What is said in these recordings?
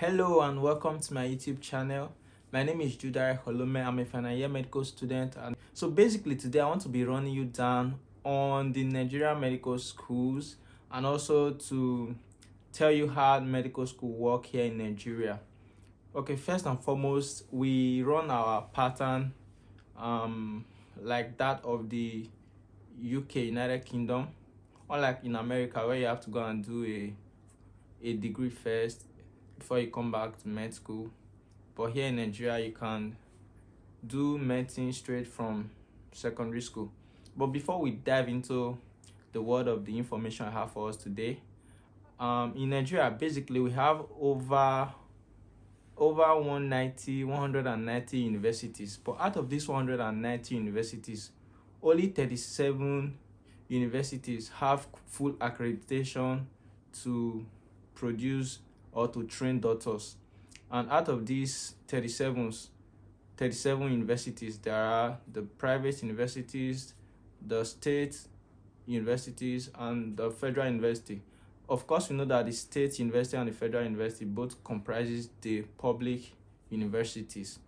Hello and welcome to my YouTube channel. My name is Judare Holome. I'm a final year medical student, and so basically today I want to be running you down on the Nigerian medical schools and also to tell you how medical school work here in Nigeria. Okay, first and foremost, we run our pattern like that of the UK, United Kingdom, unlike in America where you have to go and do a degree first before you come back to med school. But here in Nigeria, you can do medicine straight from secondary school. But before we dive into the world of the information I have for us today, in Nigeria, basically we have over 190 universities. But out of these 190 universities, only 37 universities have full accreditation to produce or to train doctors. And out of these 37 universities, there are the private universities, the state universities, and the federal university. Of course, we know that the state university and the federal university both comprises the public universities.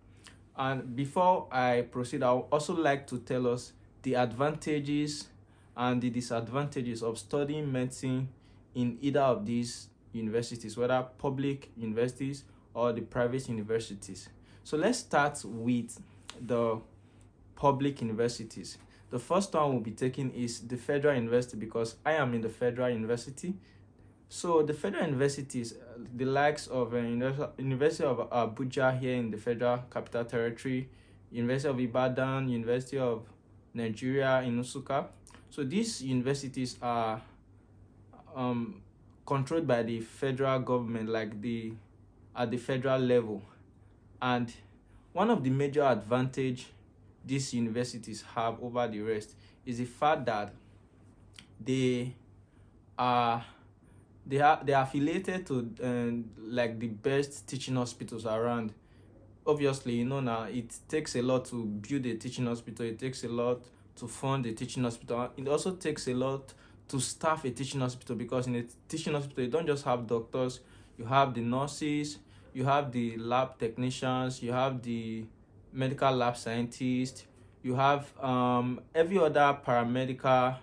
And before I proceed, I would also like to tell us the advantages and the disadvantages of studying medicine in either of these universities, whether public universities or the private universities. So let's start with the public universities. The first one we'll be taking is the federal university, because I am in the federal university. So the federal universities, the likes of University of Abuja here in the Federal Capital Territory, University of Ibadan, University of Nigeria in Nsukka. So these universities are controlled by the federal government, at the federal level. And one of the major advantage these universities have over the rest is the fact that they are affiliated to like the best teaching hospitals around. Obviously, you know, now it takes a lot to build a teaching hospital. It takes a lot to fund a teaching hospital. It also takes a lot to staff a teaching hospital, because in a teaching hospital you don't just have doctors, you have the nurses, you have the lab technicians, you have the medical lab scientists, you have every other paramedical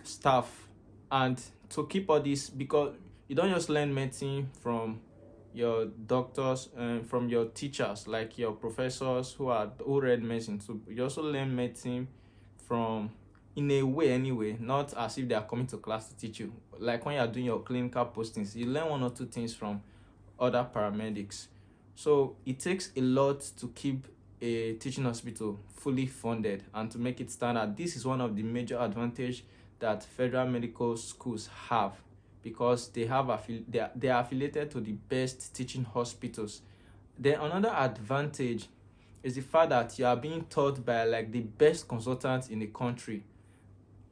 staff. And to keep all this, because you don't just learn medicine from your doctors and from your teachers, like your professors who read medicine. So you also learn medicine from, in a way anyway, not as if they are coming to class to teach you. Like when you are doing your clinical postings, you learn one or two things from other paramedics. So it takes a lot to keep a teaching hospital fully funded and to make it stand out. This is one of the major advantages that federal medical schools have, because they are affiliated to the best teaching hospitals. Then another advantage is the fact that you are being taught by like the best consultants in the country.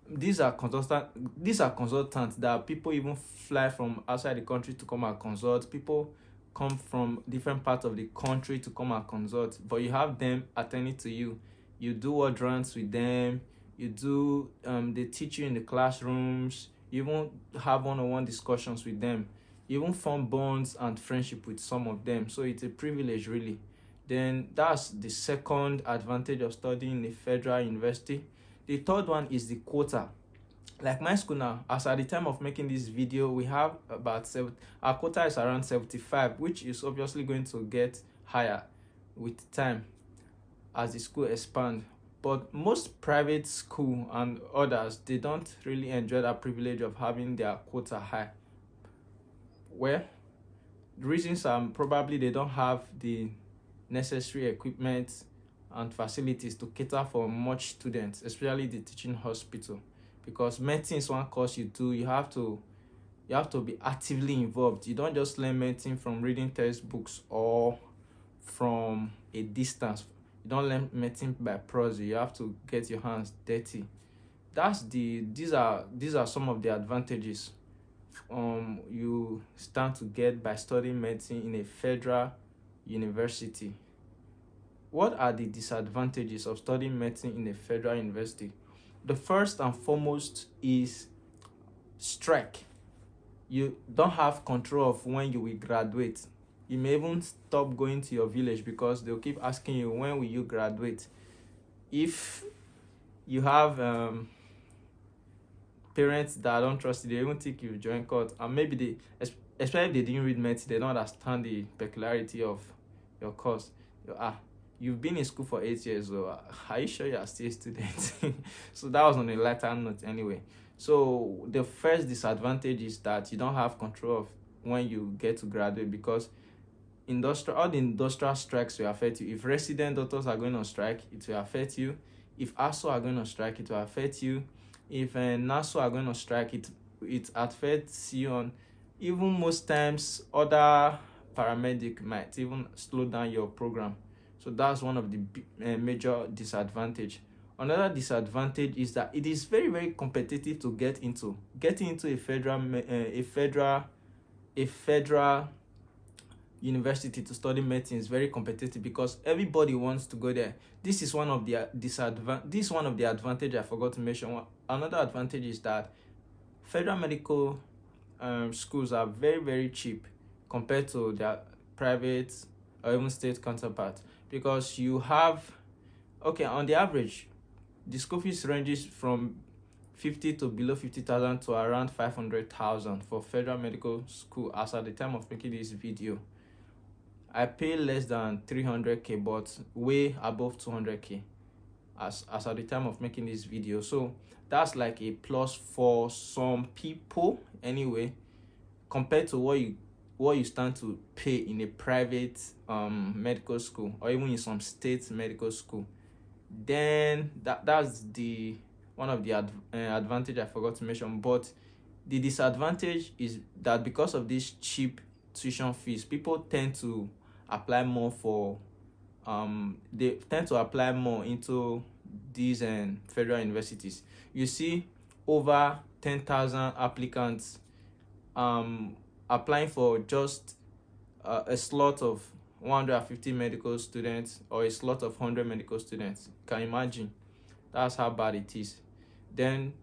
These are consultants that people even fly from outside the country to come and consult. People come from different parts of the country to come and consult, but you have them attending to you. You do ward rounds with them. You do they teach you in the classrooms. You even have one-on-one discussions with them. You even form bonds and friendship with some of them. So it's a privilege, really. Then that's the second advantage of studying in a federal university. The third one is the quota. Like my school now, as at the time of making this video, we have our quota is around 75, which is obviously going to get higher with time as the school expands. But most private school and others, they don't really enjoy that privilege of having their quota high. Well, the reasons are probably they don't have the necessary equipment and facilities to cater for much students, especially the teaching hospital. Because medicine is one course you do, you have to be actively involved. You don't just learn medicine from reading textbooks or from a distance. You don't learn medicine by proxy. You have to get your hands dirty. These are some of the advantages you stand to get by studying medicine in a federal university. What are the disadvantages of studying medicine in a federal university? The first and foremost is strike. You don't have control of when you will graduate. You may even stop going to your village because they'll keep asking you, when will you graduate? If you have parents that don't trust you, they even think you join court, and maybe especially if they didn't read medicine, they don't understand the peculiarity of your course. You've been in school for 8 years, so are you sure you are still a student? So that was on a lighter note anyway. So the first disadvantage is that you don't have control of when you get to graduate, because all the industrial strikes will affect you. If resident doctors are going on strike, it will affect you. If ASO are going on strike, it will affect you. If NASO are going on strike, it affects you. On even most times, other paramedic might even slow down your program. So that's one of the major disadvantage. Another disadvantage is that it is very, very competitive to get into. Getting into a federal university to study medicine is very competitive because everybody wants to go there. This is one of the advantage I forgot to mention. Another advantage is that federal medical schools are very, very cheap compared to their private or even state counterparts, because you have, on the average, the school fees ranges from 50 to below 50,000 to around 500,000 for federal medical school as at the time of making this video. I pay less than 300k, but way above 200k as at the time of making this video. So that's like a plus for some people anyway, compared to what you stand to pay in a private medical school or even in some state medical school. Then that's the one of the advantage I forgot to mention. But the disadvantage is that because of this cheap tuition fees, people tend to apply more into these federal universities. You see over 10,000 applicants applying for just a slot of 150 medical students or a slot of 100 medical students. Can you imagine? That's how bad it is. Then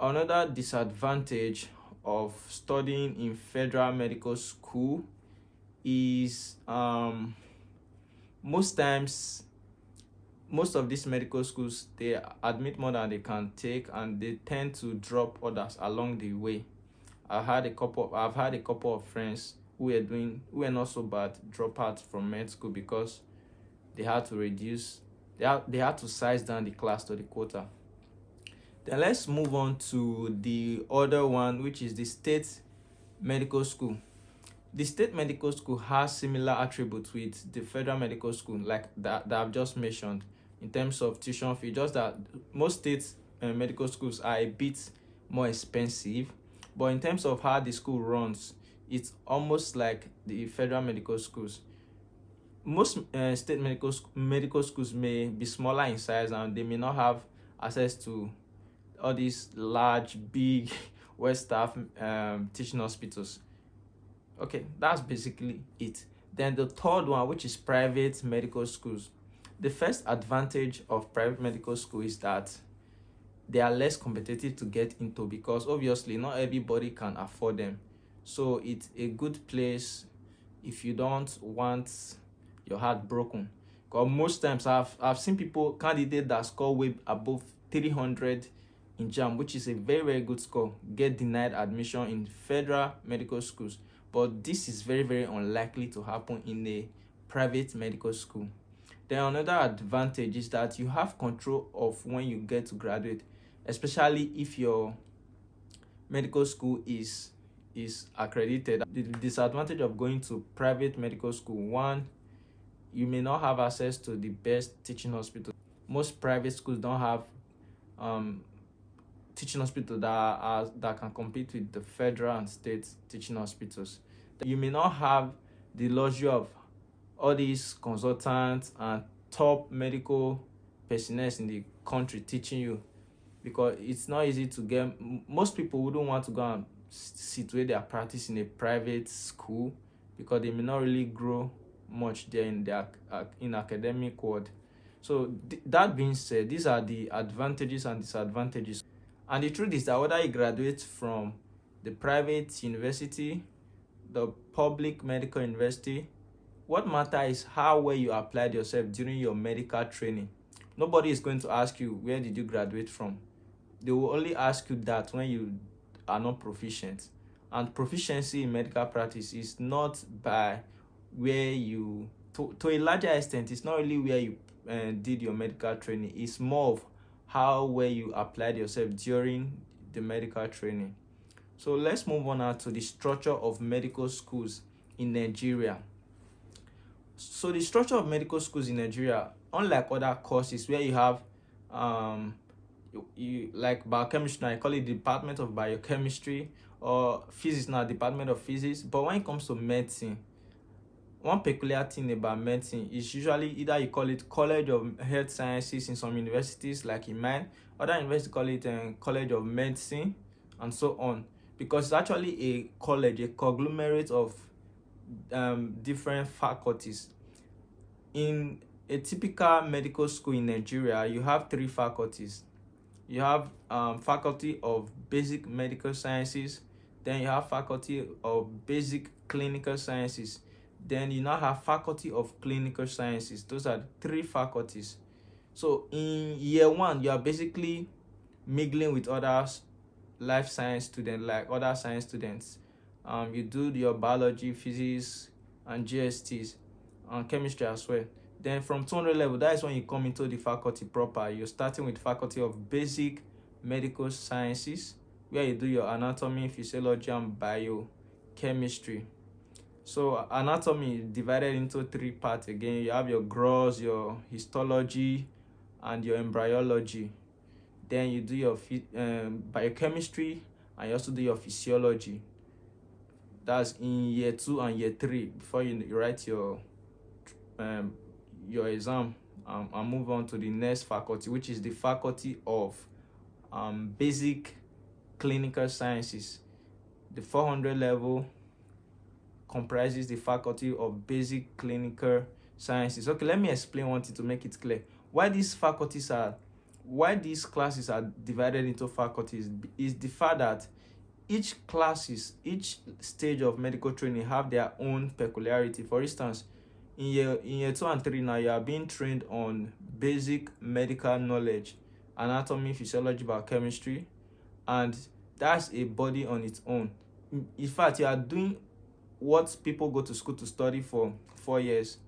another disadvantage of studying in federal medical school is most times, most of these medical schools, they admit more than they can take, and they tend to drop others along the way. I've had a couple of friends who were not so bad dropouts from med school because they had to size down the class to the quota. Then let's move on to the other one, which is the state medical school. The state medical school has similar attributes with the federal medical school, like that I've just mentioned, in terms of tuition fee. Just that most state medical schools are a bit more expensive, but in terms of how the school runs, it's almost like the federal medical schools. Most state medical schools may be smaller in size, and they may not have access to all these large, big, well-staffed teaching hospitals. Okay, that's basically it. Then the third one, which is private medical schools. The first advantage of private medical school is that they are less competitive to get into, because obviously not everybody can afford them. So it's a good place if you don't want your heart broken. Because most times I've seen candidates that score way above 300 in JAM, which is a very, very good score, get denied admission in federal medical schools. But this is very, very unlikely to happen in a private medical school. Then another advantage is that you have control of when you get to graduate, especially if your medical school is accredited. The disadvantage of going to private medical school: one, you may not have access to the best teaching hospital. Most private schools don't have teaching hospitals that can compete with the federal and state teaching hospitals. You may not have the luxury of all these consultants and top medical personnel in the country teaching you, because it's not easy to get. Most people wouldn't want to go and situate their practice in a private school because they may not really grow much there in academic world. So that being said, these are the advantages and disadvantages. And the truth is that whether you graduate from the private university, the public medical university. What matters is how well you applied yourself during your medical training. Nobody is going to ask you, where did you graduate from? They will only ask you that when you are not proficient. And proficiency in medical practice is not by where you, to a larger extent, it's not really where you did your medical training. It's more of how well you applied yourself during the medical training. So let's move on now to the structure of medical schools in Nigeria. So the structure of medical schools in Nigeria, unlike other courses where you have you like biochemistry, I call it Department of Biochemistry, or physics now, Department of Physics. But when it comes to medicine, one peculiar thing about medicine is usually either you call it College of Health Sciences in some universities, like in mine, other universities call it College of Medicine, and so on, because it's actually a college, a conglomerate of different faculties. In a typical medical school in Nigeria, you have three faculties. You have faculty of basic medical sciences, then you have faculty of basic clinical sciences, then you now have faculty of clinical sciences. Those are three faculties. So in year one, you are basically mingling with others, life science students, like other science students. You do your biology, physics, and GSTs, and chemistry as well. Then from 200 level, that is when you come into the faculty proper. You're starting with faculty of basic medical sciences, where you do your anatomy, physiology, and biochemistry. So anatomy is divided into three parts again. You have your gross, your histology, and your embryology. Then you do your biochemistry, and you also do your physiology. That's in year 2 and year 3 before you write your exam and move on to the next faculty, which is the faculty of basic clinical sciences. The 400 level comprises the faculty of basic clinical sciences. Okay, let me explain one thing to make it clear. Why these classes are divided into faculties is the fact that each stage of medical training have their own peculiarity. For instance, in year 2 and 3 now, you are being trained on basic medical knowledge, anatomy, physiology, biochemistry, and that's a body on its own. In fact, you are doing what people go to school to study for 4 years.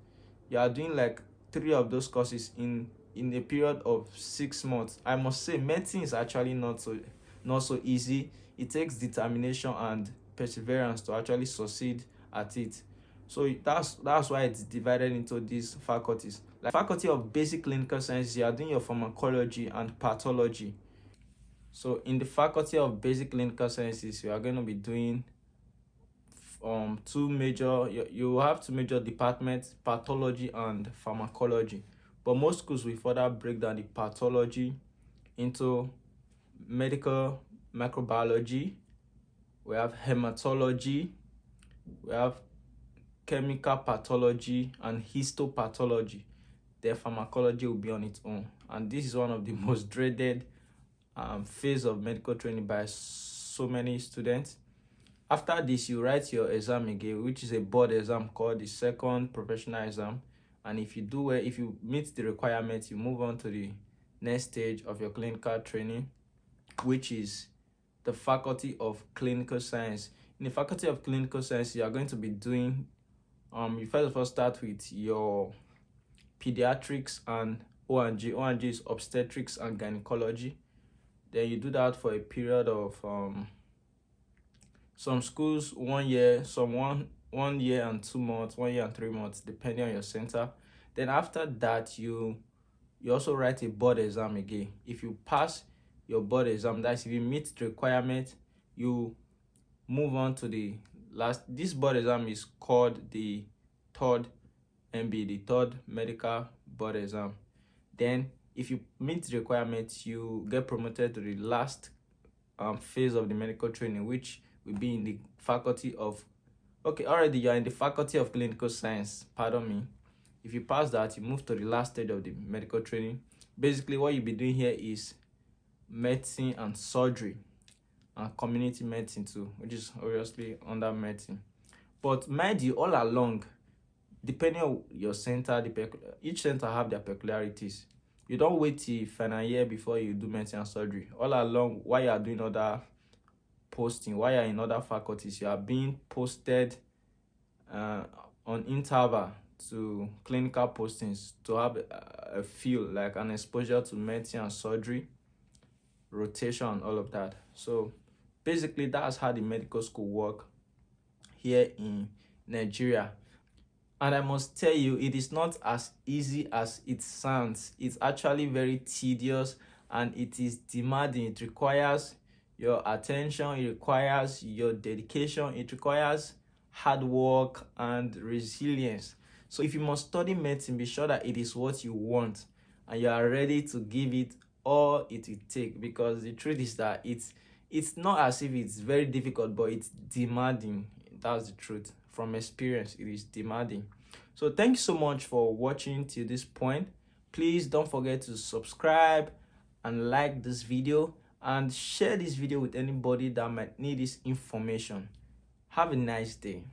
You are doing like 3 of those courses in a period of 6 months. I must say, medicine is actually not so easy. It takes determination and perseverance to actually succeed at it. So that's why it's divided into these faculties. Like faculty of basic clinical sciences, you are doing your pharmacology and pathology. So in the faculty of basic clinical sciences, you are going to be doing you have two major departments, pathology and pharmacology. But most schools will further break down the pathology into medical microbiology, we have hematology, we have chemical pathology, and histopathology. Their pharmacology will be on its own. And this is one of the most dreaded phase of medical training by so many students. After this, you write your exam again, which is a board exam called the second professional exam. And if you do well, if you meet the requirements, you move on to the next stage of your clinical training, which is the faculty of clinical science. In the faculty of clinical science, you are going to be doing, you first of all start with your pediatrics and O&G. O&G is obstetrics and gynecology. Then you do that for a period of some schools 1 year, some 1 year and 2 months, 1 year and 3 months, depending on your center. Then after that, you also write a board exam again. If you pass your board exam, that's if you meet the requirement, you move on to the last. This board exam is called the third MB, the third medical board exam. Then if you meet the requirements, you get promoted to the last phase of the medical training, which will be in the faculty of, already you are in the faculty of clinical science, pardon me. If you pass that, you move to the last stage of the medical training. Basically, what you'll be doing here is medicine and surgery. and community medicine too, which is obviously under medicine. But mind you, all along, depending on your center, each center have their peculiarities. You don't wait till final year before you do medicine and surgery. All along, while you are doing other posting, while you're in other faculties, you are being posted uh, on interval to clinical postings to have a feel like an exposure to medicine and surgery, rotation, and all of that. So basically, that's how the medical school work here in Nigeria. And I must tell you, it is not as easy as it sounds. It's actually very tedious and it is demanding. It requires your attention, it requires your dedication, it requires hard work and resilience. So if you must study medicine, be sure that it is what you want and you are ready to give it all it will take, because the truth is that it's not as if it's very difficult, but it's demanding. That's the truth. From experience, it is demanding. So thank you so much for watching till this point. Please don't forget to subscribe and like this video and share this video with anybody that might need this information. Have a nice day.